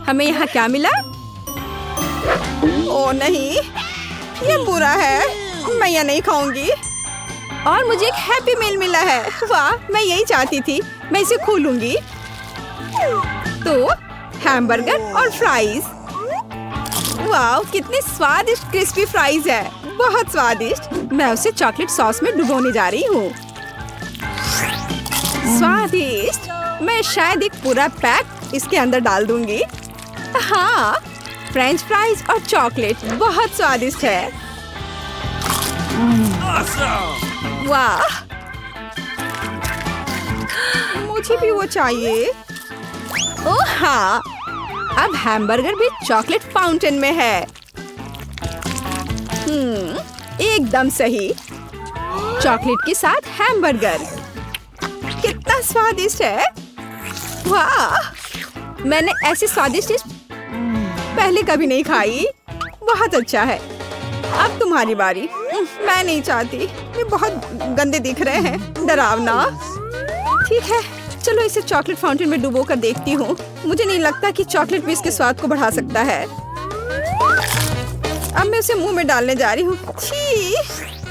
हमें यहाँ क्या मिला? ओ नहीं, ये बुरा है। मैं यह नहीं खाऊंगी। और मुझे एक हैप्पी मील मिला है। वाह, मैं यही चाहती थी। मैं इसे खोलूंगी। तो हैमबर्गर और फ्राइज। वाह, कितनी स्वादिष्ट क्रिस्पी फ्राइज है। बहुत स्वादिष्ट। मैं उसे चॉकलेट सॉस में डुबोने जा रही हूँ। स्वादिष्ट। मैं शायद एक पूरा पैक इसके अंदर डाल दूंगी। हाँ, फ्रेंच फ्राइज और चॉकलेट बहुत स्वादिष्ट है। वाह, मुझे भी वो चाहिए। ओह हाँ, अब हैमबर्गर भी चॉकलेट फाउंटेन में है। एकदम सही। चॉकलेट के साथ हैमबर्गर कितना स्वादिष्ट है। वाह, मैंने ऐसी स्वादिष्ट डिश पहले कभी नहीं खाई। बहुत अच्छा है। अब तुम्हारी बारी। मैं नहीं चाहती। ये बहुत गंदे दिख रहे हैं। डरावना। ठीक है, चलो इसे चॉकलेट फाउंटेन में डुबो कर देखती हूँ। मुझे नहीं लगता कि चॉकलेट भी इसके स्वाद को बढ़ा सकता है। अब मैं उसे मुंह में डालने जा रही हूँ। छी,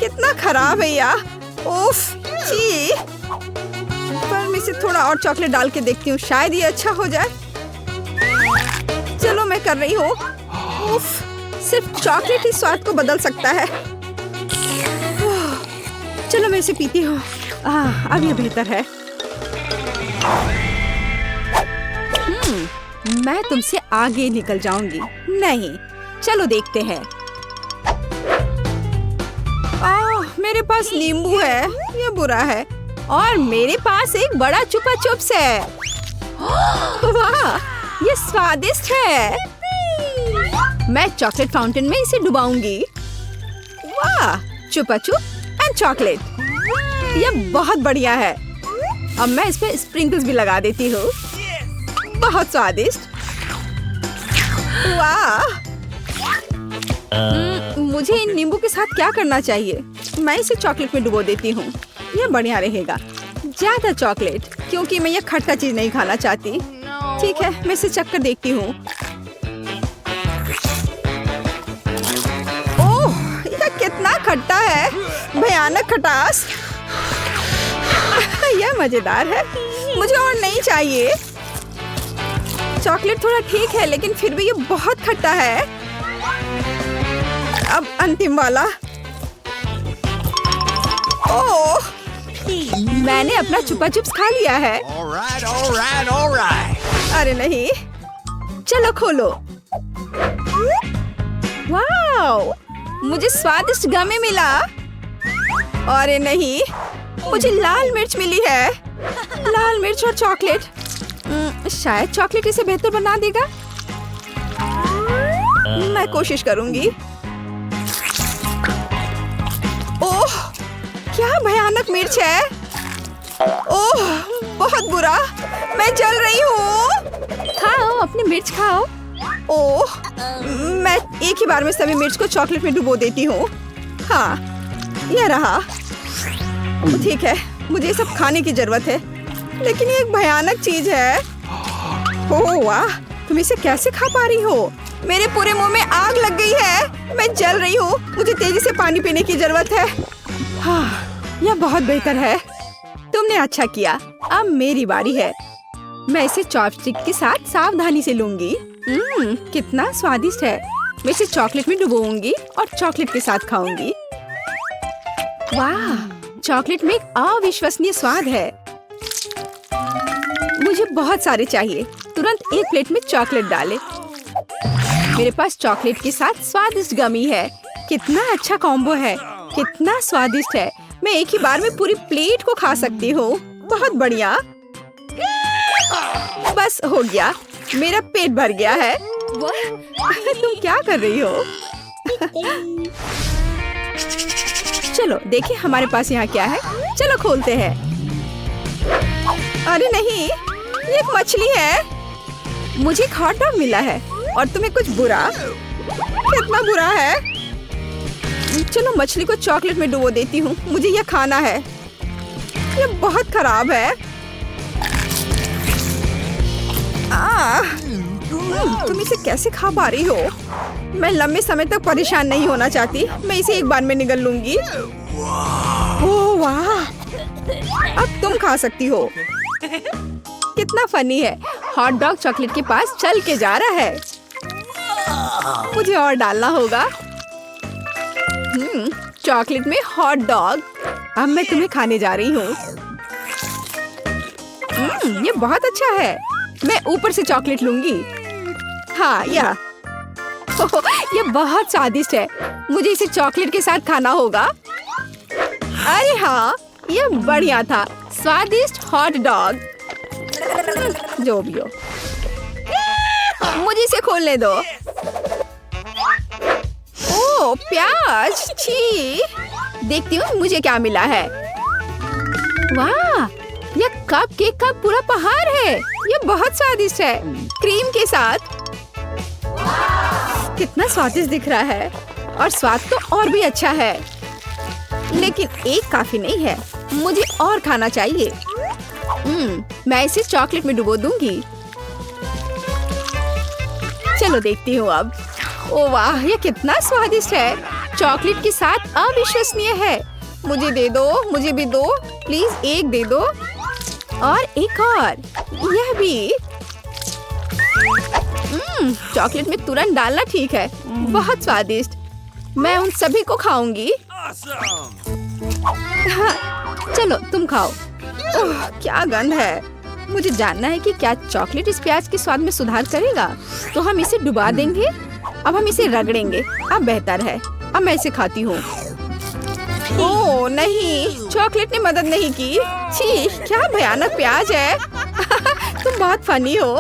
कितना खराब है यार। उफ, छी। पर मैं इसे थोड़ा और चॉकलेट डाल के देखती हूँ, शायद ये अच्छा हो जाए। चलो मैं कर रही हूँ। उफ, सिर्फ चॉकलेट ही स्वाद को बदल सकता है। चलो मैं इसे पीती हूँ। अब ये बेहतर है। मैं तुमसे आगे निकल जाऊंगी। नहीं, चलो देखते हैं। मेरे पास नींबू है। ये बुरा है। और मेरे पास एक बड़ा चुपा चुप्स है। वाह, ये स्वादिष्ट है। मैं चॉकलेट फाउंटेन में इसे डुबाऊंगी। वाह, चुपा चुप एंड चॉकलेट। ये बहुत बढ़िया है। अब मैं इस पे स्प्रिंकल्स भी लगा देती हूँ। बहुत स्वादिष्ट। वाह, मुझे इन नींबू के साथ क्या करना चाहिए? मैं इसे चॉकलेट में डुबो देती हूँ। ये बढ़िया रहेगा। ज्यादा चॉकलेट, क्योंकि मैं ये खट्टा चीज नहीं खाना चाहती। ठीक है, मैं इसे चख कर देखती हूँ। ओह, ये कितना खट्टा है। भयानक खटास। यह मजेदार है। मुझे और नहीं चाहिए। चॉकलेट थोड़ा ठीक है, लेकिन फिर भी ये बहुत खट्टा है। अब अंतिम वाला। ओह, मैंने अपना चुपा चुप्स खा लिया है। अरे नहीं, चलो खोलो। वाओ, मुझे स्वादिष्ट गमी मिला। अरे नहीं, मुझे लाल मिर्च मिली है। लाल मिर्च और चॉकलेट। शायद चॉकलेट इसे बेहतर बना देगा। मैं कोशिश करूंगी। ओह, क्या भयानक मिर्च है। ओह, बहुत बुरा। मैं जल रही हूँ। खाओ, अपनी मिर्च खाओ। ओह, मैं एक ही बार में सभी मिर्च को चॉकलेट में डुबो देती हूँ। हाँ, यह रहा। ठीक है, मुझे सब खाने की जरूरत है, लेकिन ये एक भयानक चीज है। ओह वाह, तुम इसे कैसे खा पा रही हो? मेरे पूरे मुंह में आग लग गई है। मैं जल रही हूँ। मुझे तेजी से पानी पीने की जरूरत है। हाँ, यह बहुत बेहतर है। तुमने अच्छा किया। अब मेरी बारी है। मैं इसे चॉपस्टिक के साथ सावधानी से लूंगी। कितना स्वादिष्ट है। मैं इसे चॉकलेट में डुबोऊंगी और चॉकलेट के साथ खाऊंगी। वाह, चॉकलेट में एक अविश्वसनीय स्वाद है। मुझे बहुत सारे चाहिए। तुरंत एक प्लेट में चॉकलेट डालें। मेरे पास चॉकलेट के साथ स्वादिष्ट गमी है। कितना अच्छा कॉम्बो है। कितना स्वादिष्ट है। मैं एक ही बार में पूरी प्लेट को खा सकती हूँ। बहुत बढ़िया। बस हो गया। मेरा पेट भर गया है। तुम क्या कर रही हो? चलो देखें हमारे पास यहाँ क्या है। चलो खोलते हैं। अरे नहीं, ये एक मछली है। मुझे एक हॉट डॉग मिला है और तुम्हें कुछ बुरा। कितना बुरा है। चलो मछली को चॉकलेट में डुबो देती हूँ। मुझे यह खाना है। ये बहुत खराब है। तुम इसे कैसे खा पा रही हो? मैं लंबे समय तक परेशान नहीं होना चाहती। मैं इसे एक बार में निगल लूंगी। ओह वाह, अब तुम खा सकती हो। कितना फनी है। हॉट डॉग चॉकलेट के पास चल के जा रहा है। मुझे और डालना होगा। चॉकलेट में हॉट डॉग। अब मैं तुम्हें खाने जा रही हूँ। ये बहुत अच्छा है। मैं ऊपर से चॉकलेट लूंगी। हाँ ये बहुत स्वादिष्ट है। मुझे इसे चॉकलेट के साथ खाना होगा। अरे हाँ, ये बढ़िया था। स्वादिष्ट हॉट डॉग। जो भी हो, मुझे इसे खोलने दो। ओह प्याज, छी। देखती हूँ मुझे क्या मिला है। वाह, यह कप केक का पूरा पहाड़ है। ये बहुत स्वादिष्ट है, क्रीम के साथ। कितना स्वादिष्ट दिख रहा है और स्वाद तो और भी अच्छा है। लेकिन एक काफी नहीं है, मुझे और खाना चाहिए। मैं इसे चॉकलेट में डुबो दूंगी। चलो देखती हूँ अब। ओ वाह, ये कितना स्वादिष्ट है। चॉकलेट के साथ अविश्वसनीय है। मुझे दे दो, मुझे भी दो प्लीज। एक दे दो और एक और। यह भी। चॉकलेट में तुरंत डालना ठीक है। बहुत स्वादिष्ट। मैं उन सभी को खाऊंगी। हाँ, चलो तुम खाओ। ओह क्या गंध है। मुझे जानना है कि क्या चॉकलेट इस प्याज के स्वाद में सुधार करेगा। तो हम इसे डुबा देंगे। अब हम इसे रगड़ेंगे। अब बेहतर है। अब मैं इसे खाती हूँ। ओह नहीं, चॉकलेट ने मदद नहीं की। छी, क्या भयानक प्याज है। तुम बहुत फनी हो।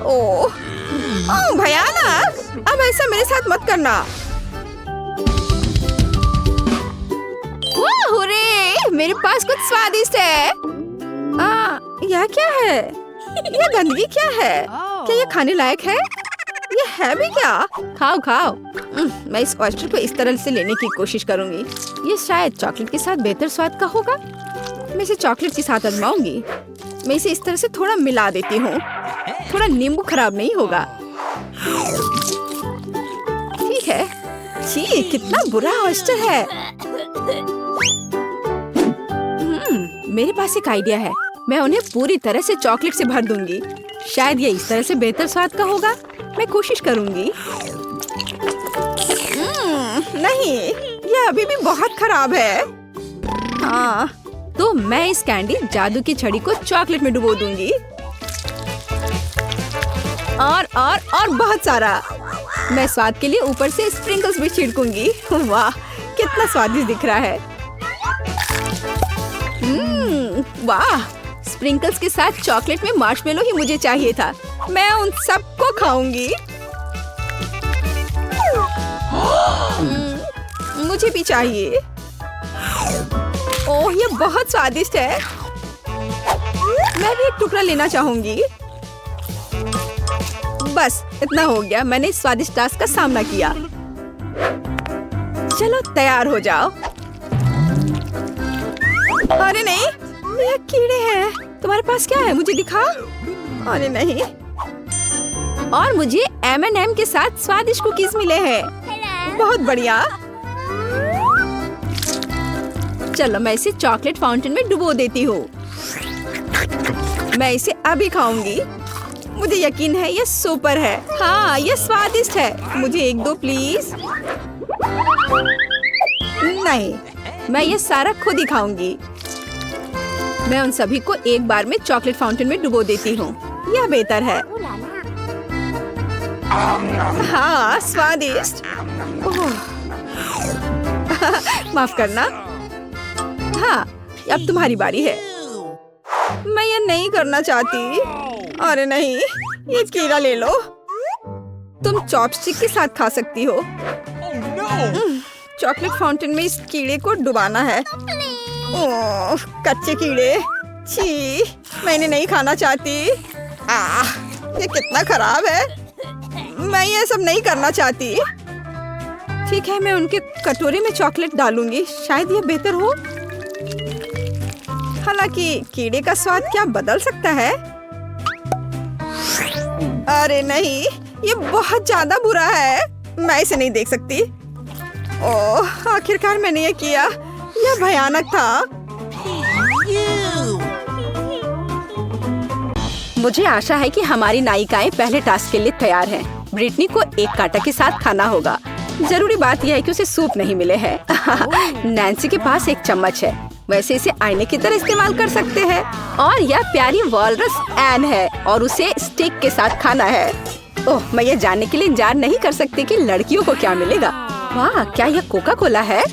ओह भयानक। अब ऐसा मेरे साथ मत करना। हुर्रे, मेरे पास कुछ स्वादिष्ट है। यह क्या है? यह गंदगी क्या है? क्या यह खाने लायक है? यह है भी क्या? खाओ खाओ। मैं इस ऑयस्टर को इस तरह से लेने की कोशिश करूंगी। ये शायद चॉकलेट के साथ बेहतर स्वाद का होगा। मैं इसे चॉकलेट के साथ आजमाऊंगी। मैं इसे इस तरह से थोड़ा मिला देती हूँ। थोड़ा नींबू खराब नहीं होगा। ठीक है। छी, कितना बुरा ऑयस्टर है। मेरे पास एक आइडिया है। मैं उन्हें पूरी तरह से चॉकलेट से भर दूंगी। शायद ये इस तरह से बेहतर स्वाद का होगा। मैं कोशिश करूंगी। नहीं, ये अभी भी बहुत खराब है। हाँ, तो मैं इस कैंडी जादू की छड़ी को चॉकलेट में डुबो दूंगी। और बहुत सारा। मैं स्वाद के लिए ऊपर से स्प्रिंकल्स भी छिड़कूंगी। वाह, कितना स्वादिष्ट दिख रहा है। वाह, स्प्रिंकल्स के साथ चॉकलेट में मार्शमेलो ही मुझे चाहिए था। मैं उन सबको खाऊंगी। मुझे भी चाहिए। ओह, ये बहुत स्वादिष्ट है। मैं भी एक टुकड़ा लेना चाहूंगी। बस इतना हो गया। मैंने इस स्वादिष्ट टास्क का सामना किया। चलो तैयार हो जाओ। अरे नहीं, ये कीड़े हैं। तुम्हारे पास क्या है? मुझे दिखा। अरे नहीं। और मुझे M&M के साथ स्वादिष्ट कुकीज मिले हैं। बहुत बढ़िया। चलो मैं इसे चॉकलेट फाउंटेन में डुबो देती हूँ। मैं इसे अभी खाऊंगी। मुझे यकीन है ये सुपर है। हाँ, ये स्वादिष्ट है। मुझे एक दो प्लीज। नहीं, मैं ये सारा खुद ही खाऊंगी। मैं उन सभी को एक बार में चॉकलेट फाउंटेन में डुबो देती हूँ। यह बेहतर है। हाँ, स्वादिष्ट। माफ करना। हाँ, अब तुम्हारी बारी है। मैं ये नहीं करना चाहती। अरे नहीं, ये कीड़ा ले लो। तुम चॉपस्टिक के साथ खा सकती हो। चॉकलेट फाउंटेन में इस कीड़े को डुबाना है। ओह, कच्चे कीड़े। छी, मैंने नहीं खाना चाहती। ये कितना खराब है। मैं ये सब नहीं करना चाहती। ठीक है, मैं उनके कटोरे में चॉकलेट डालूंगी। शायद ये बेहतर हो। हालांकि कीड़े का स्वाद क्या बदल सकता है। अरे नहीं, ये बहुत ज्यादा बुरा है। मैं इसे नहीं देख सकती। ओह, आखिरकार मैंने ये किया। यह भयानक था। मुझे आशा है कि हमारी नायिकाएं पहले टास्क के लिए तैयार हैं। ब्रिटनी को एक कांटा के साथ खाना होगा। जरूरी बात यह है कि उसे सूप नहीं मिले है। नैन्सी के पास एक चम्मच है। वैसे इसे आईने की तरह इस्तेमाल कर सकते हैं। और यह प्यारी वॉलरस एन है और उसे स्टिक के साथ खाना है। ओह, मैं ये जानने के लिए इंतजार नहीं कर सकती कि लड़कियों को क्या मिलेगा। वाह, क्या यह कोका कोला है?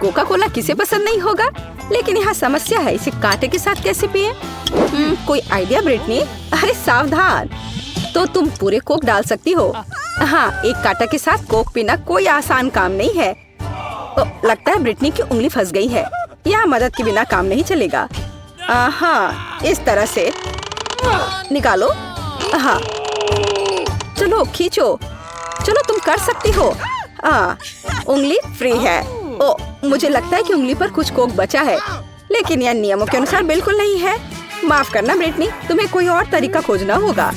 कोका कोला किसे पसंद नहीं होगा, लेकिन यहाँ समस्या है, इसे कांटे के साथ कैसे पिए? कोई आइडिया ब्रिटनी? अरे सावधान, तो तुम पूरे कोक डाल सकती हो। हाँ, एक कांटा के साथ कोक पीना कोई आसान काम नहीं है। लगता है ब्रिटनी की उंगली फंस गई है। यहाँ मदद के बिना काम नहीं चलेगा। हाँ, इस तरह से निकालो। हाँ, चलो खींचो। चलो, तुम कर सकती हो। उंगली फ्री है। ओ, मुझे लगता है कि उंगली पर कुछ कोक बचा है, लेकिन यह नियमों के अनुसार बिल्कुल नहीं है। माफ करना ब्रिटनी, तुम्हें कोई और तरीका खोजना होगा।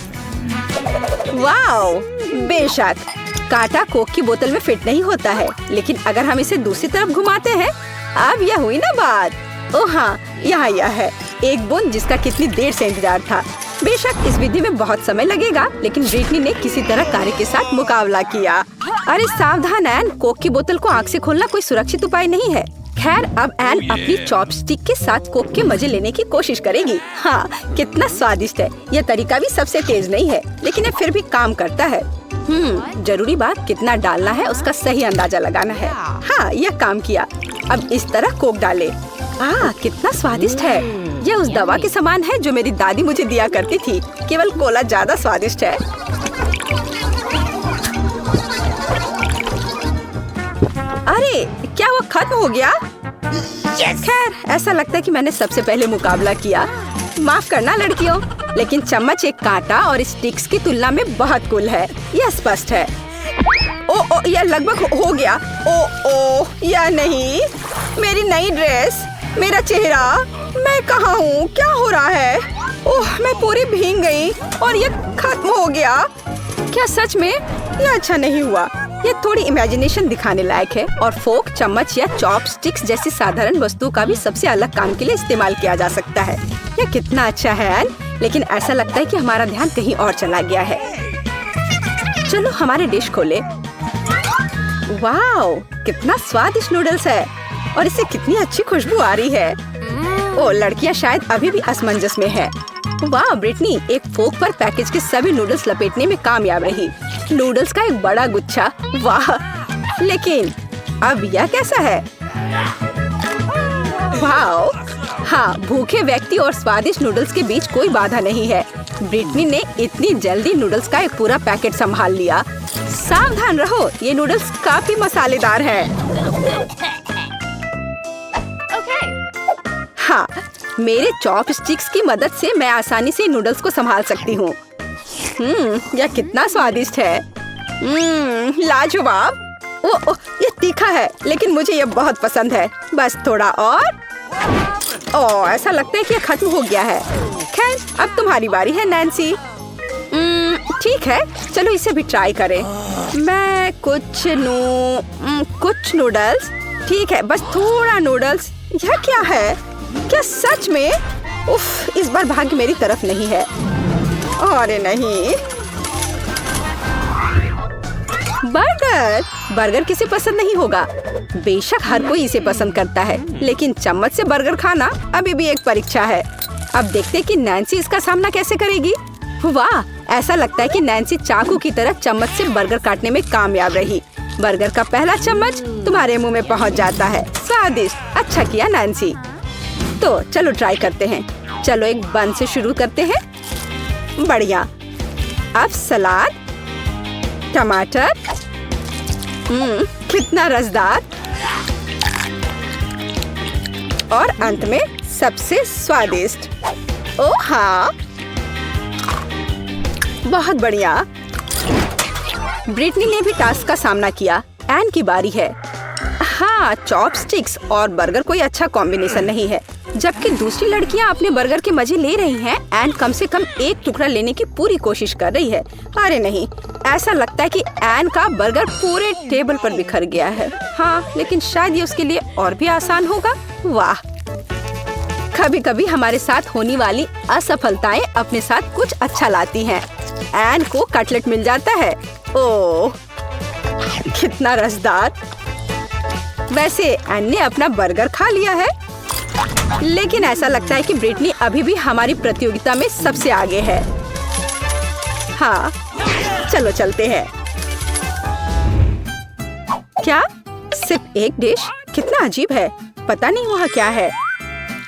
वाओ, बेशक कांटा कोक की बोतल में फिट नहीं होता है, लेकिन अगर हम इसे दूसरी तरफ घुमाते हैं, अब यह हुई ना बात। ओह हाँ, यहाँ यह है एक बूंद जिसका कितनी देर से इंतजार था। बेशक इस विधि में बहुत समय लगेगा, लेकिन ब्रिटनी ने किसी तरह कार्य के साथ मुकाबला किया। अरे सावधान एन, कोक की बोतल को आँख से खोलना कोई सुरक्षित उपाय नहीं है। खैर, अब एन अपनी चॉपस्टिक के साथ कोक के मजे लेने की कोशिश करेगी। हाँ, कितना स्वादिष्ट है। यह तरीका भी सबसे तेज नहीं है, लेकिन यह फिर भी काम करता है। जरूरी बात कितना डालना है उसका सही अंदाजा लगाना है। हाँ, यह काम किया। अब इस तरह कोक डाले। कितना स्वादिष्ट है। यह उस दवा के समान है जो मेरी दादी मुझे दिया करती थी, केवल कोला ज्यादा स्वादिष्ट है। अरे, क्या वो खत्म हो गया? खैर, ऐसा लगता है कि मैंने सबसे पहले मुकाबला किया। माफ करना लड़कियों, लेकिन चम्मच एक कांटा और स्टिक्स की तुलना में बहुत कूल है। यह स्पष्ट है। ओ, यह लगभग हो गया। ओ, यह नहीं। मेरी नई ड्रेस, मेरा चेहरा, मैं कहाँ हूँ? क्या हो रहा है? ओह, मैं पूरी भीग गई और यह खत्म हो गया। क्या सच में? यह अच्छा नहीं हुआ। यह थोड़ी इमेजिनेशन दिखाने लायक है और फोक, चम्मच या चॉपस्टिक्स जैसी साधारण वस्तुओं का भी सबसे अलग काम के लिए इस्तेमाल किया जा सकता है। यह कितना अच्छा है एन, लेकिन ऐसा लगता है कि हमारा ध्यान कहीं और चला गया है। चलो हमारे डिश खोले। वाओ, कितना स्वादिष्ट नूडल्स है और इससे कितनी अच्छी खुशबू आ रही है। ओ, लड़कियां शायद अभी भी असमंजस में है। वाह ब्रिटनी, एक फोक पर पैकेज के सभी नूडल्स लपेटने में कामयाब रही। नूडल्स का एक बड़ा गुच्छा। वाह, लेकिन अब यह कैसा है? वाह, हाँ, भूखे व्यक्ति और स्वादिष्ट नूडल्स के बीच कोई बाधा नहीं है। ब्रिटनी ने इतनी जल्दी नूडल्स का एक पूरा पैकेट संभाल लिया। सावधान रहो, ये नूडल्स काफी मसालेदार है। हाँ, मेरे चॉपस्टिक्स की मदद से मैं आसानी से नूडल्स को संभाल सकती हूँ। यह कितना स्वादिष्ट है। लाजवाब। ओह, यह तीखा है, लेकिन मुझे यह बहुत पसंद है। बस थोड़ा और। ओह, ऐसा लगता है कि यह खत्म हो गया है। खैर, अब तुम्हारी बारी है नैन्सी। ठीक है, चलो इसे भी ट्राई करें। मैं कुछ नूडल्स। ठीक है, बस थोड़ा नूडल्स। यह क्या है? क्या सच में? उफ, इस बार भाग्य मेरी तरफ नहीं है। अरे नहीं। बर्गर किसे पसंद नहीं होगा? बेशक हर कोई इसे पसंद करता है, लेकिन चम्मच से बर्गर खाना अभी भी एक परीक्षा है। अब देखते हैं कि नैन्सी इसका सामना कैसे करेगी। वाह, ऐसा लगता है कि नैन्सी चाकू की तरह चम्मच से बर्गर काटने में कामयाब रही। बर्गर का पहला चम्मच तुम्हारे मुंह में पहुंच जाता है। स्वादिष्ट। अच्छा किया नैन्सी। तो चलो ट्राई करते हैं। चलो एक बन से शुरू करते हैं। बढ़िया। अब सलाद, टमाटर, कितना रसदार, और अंत में सबसे स्वादिष्ट। ओह हाँ, बहुत बढ़िया। ब्रिटनी ने भी टास्क का सामना किया। एन की बारी है। हाँ, चॉपस्टिक्स और बर्गर कोई अच्छा कॉम्बिनेशन नहीं है। जबकि दूसरी लड़कियां अपने बर्गर के मजे ले रही हैं, एन कम से कम एक टुकड़ा लेने की पूरी कोशिश कर रही है। अरे नहीं, ऐसा लगता है कि एन का बर्गर पूरे टेबल पर बिखर गया है। हाँ, लेकिन शायद ये उसके लिए और भी आसान होगा। वाह, कभी कभी हमारे साथ होने वाली असफलताएं अपने साथ कुछ अच्छा लाती हैं। एन को कटलेट मिल जाता है। ओह, कितना रसदार। वैसे एन ने अपना बर्गर खा लिया है, लेकिन ऐसा लगता है कि ब्रिटनी अभी भी हमारी प्रतियोगिता में सबसे आगे है। हाँ, चलो चलते हैं। क्या? सिर्फ एक डिश? कितना अजीब है। पता नहीं वहाँ क्या है।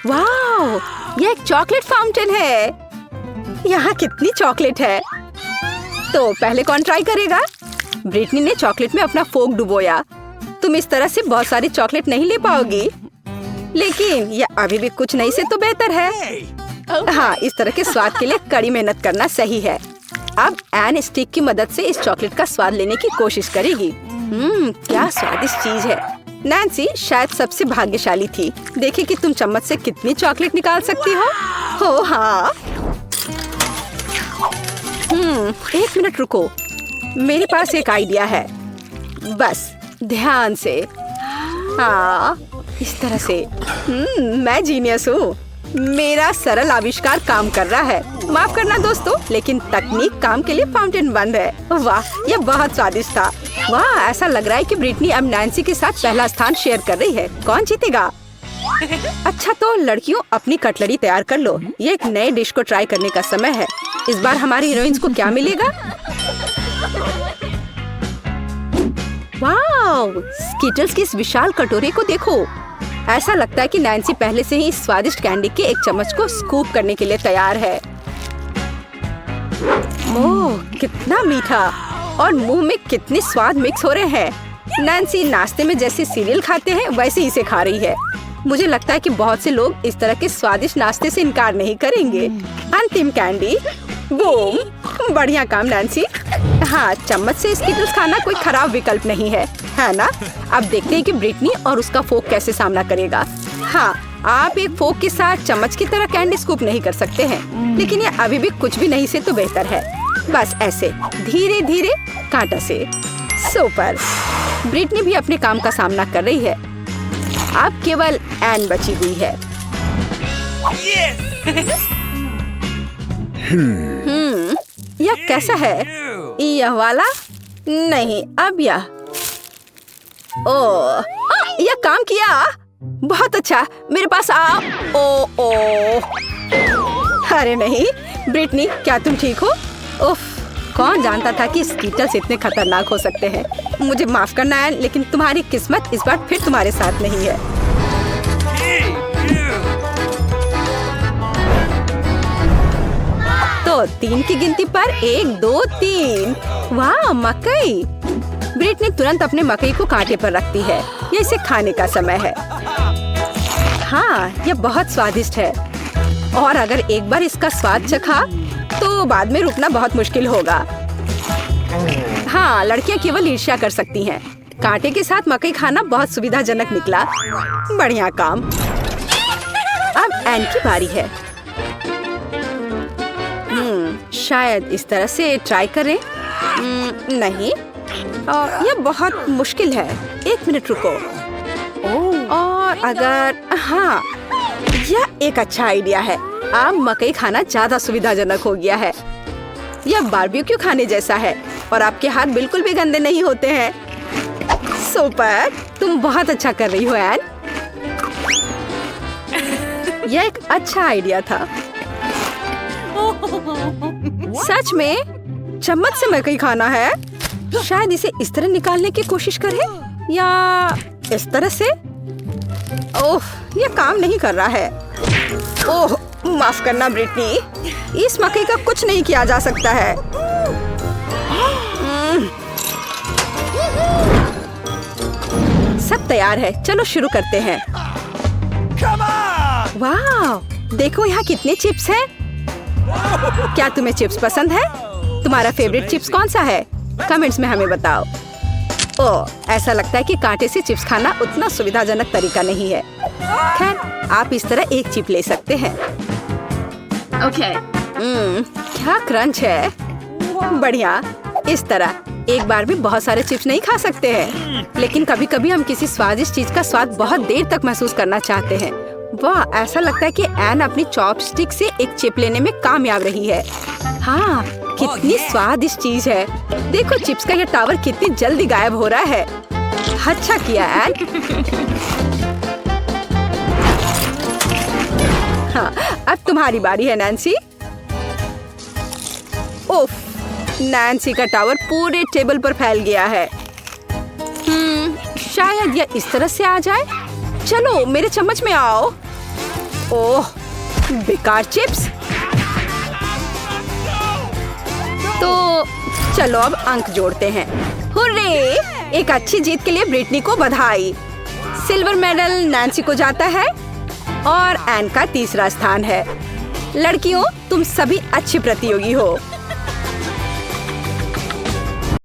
वाह, यह एक चॉकलेट फाउंटेन है। यहाँ कितनी चॉकलेट है। तो पहले कौन ट्राई करेगा? ब्रिटनी ने चॉकलेट में अपना फोक डुबोया। तुम इस तरह से बहुत सारी चॉकलेट नहीं ले पाओगी, लेकिन यह अभी भी कुछ नहीं से तो बेहतर है। हाँ, इस तरह के स्वाद के लिए कड़ी मेहनत करना सही है। अब एन स्टिक की मदद से इस चॉकलेट का स्वाद लेने की कोशिश करेगी। क्या स्वादिष्ट चीज है। नैन्सी शायद सबसे भाग्यशाली थी। देखे कि तुम चम्मच से कितनी चॉकलेट निकाल सकती हो। हाँ। एक मिनट रुको, मेरे पास एक आइडिया है। बस ध्यान से। हाँ, इस तरह से। मैं जीनियस हूँ। मेरा सरल आविष्कार काम कर रहा है। माफ करना दोस्तों, लेकिन तकनीक काम के लिए फाउंटेन बंद है। वाह, यह बहुत स्वादिष्ट था। वाह, ऐसा लग रहा है कि ब्रिटनी अब नैन्सी के साथ पहला स्थान शेयर कर रही है। कौन जीतेगा? अच्छा, तो लड़कियों अपनी कटलरी तैयार कर लो। ये एक नए डिश को ट्राई करने का समय है। इस बार हमारी हीरोइंस को क्या मिलेगा? वाह, स्किटल्स की इस विशाल कटोरी को देखो। ऐसा लगता है कि नैन्सी पहले से ही इस स्वादिष्ट कैंडी के एक चम्मच को स्कूप करने के लिए तैयार है। ओह, कितना मीठा और मुंह में कितने स्वाद मिक्स हो रहे हैं। नैन्सी नाश्ते में जैसे सीरियल खाते हैं वैसे ही इसे खा रही है। मुझे लगता है कि बहुत से लोग इस तरह के स्वादिष्ट नाश्ते से इनकार नहीं करेंगे। अंतिम कैंडी। बूम, बढ़िया काम नैन्सी। हाँ, चम्मच से स्किटल्स खाना कोई खराब विकल्प नहीं है ना? अब देखते हैं कि ब्रिटनी और उसका फोक कैसे सामना करेगा। हाँ, आप एक फोक के साथ चम्मच की तरह कैंडी स्कूप नहीं कर सकते हैं, लेकिन ये अभी भी कुछ भी नहीं से तो बेहतर है। बस ऐसे धीरे धीरे कांटा से। सुपर। ब्रिटनी भी अपने काम का सामना कर रही है। अब केवल एन बची हुई है। यह कैसा है? यह वाला? नहीं, अब यह। ओह, यह काम किया। बहुत अच्छा, मेरे पास आओ। ओ, अरे नहीं, ब्रिटनी, क्या तुम ठीक हो? उफ, कौन जानता था कि स्किटल्स इतने खतरनाक हो सकते हैं। मुझे माफ करना है, लेकिन तुम्हारी किस्मत इस बार फिर तुम्हारे साथ नहीं है। तो 3 की गिनती पर 1, 2, 3। वाह, मकई। ब्रिटनी तुरंत अपने मकई को कांटे पर रखती है। ये इसे खाने का समय है। हाँ, यह बहुत स्वादिष्ट है और अगर एक बार इसका स्वाद चखा तो बाद में रुकना बहुत मुश्किल होगा। हाँ, लड़कियां केवल ईर्ष्या कर सकती हैं। कांटे के साथ मकई खाना बहुत सुविधाजनक निकला। बढ़िया काम। अब एन की बारी है। शायद इस तरह से ट्राई करें। नहीं, यह बहुत मुश्किल है। 1 मिनट रुको। और अगर हाँ, यह एक अच्छा आइडिया है। अब मकई खाना ज्यादा सुविधाजनक हो गया है। यह बारबेक्यू खाने जैसा है और आपके हाथ बिल्कुल भी गंदे नहीं होते हैं। सुपर, तुम बहुत अच्छा कर रही हो एन। यह एक अच्छा आइडिया था। सच में चम्मच से मकई खाना है। शायद इसे इस तरह निकालने की कोशिश करें या इस तरह से। ओह, यह काम नहीं कर रहा है। ओह, माफ करना ब्रिटनी, इस मकई का कुछ नहीं किया जा सकता है। सब तैयार है, चलो शुरू करते हैं। वाह, देखो यहाँ कितने चिप्स हैं। क्या तुम्हें चिप्स पसंद है? तुम्हारा फेवरेट चिप्स कौन सा है? कमेंट्स में हमें बताओ। ओह, ऐसा लगता है कि कांटे से चिप्स खाना उतना सुविधाजनक तरीका नहीं है। खैर, आप इस तरह एक चिप ले सकते हैं। ओके। क्या क्रंच है। बढ़िया। इस तरह एक बार में बहुत सारे चिप्स नहीं खा सकते हैं, लेकिन कभी कभी हम किसी स्वादिष्ट चीज का स्वाद बहुत देर तक महसूस करना चाहते हैं। वाह, ऐसा लगता है कि एन अपनी चॉपस्टिक से एक चिप लेने में कामयाब रही है। हाँ, कितनी स्वादिष्ट चीज है। देखो चिप्स का ये टावर कितनी जल्दी गायब हो रहा है। अच्छा किया एन। हाँ, अब तुम्हारी बारी है नैन्सी। ओफ, नैन्सी का टावर पूरे टेबल पर फैल गया है। शायद यह इस तरह से आ जाए। चलो मेरे चम्मच में आओ। ओह, बेकार चिप्स। तो चलो अब अंक जोड़ते हैं। हुर्रे! एक अच्छी जीत के लिए ब्रिटनी को बधाई। सिल्वर मेडल नैन्सी को जाता है और एन का तीसरा स्थान है। लड़कियों, तुम सभी अच्छी प्रतियोगी हो।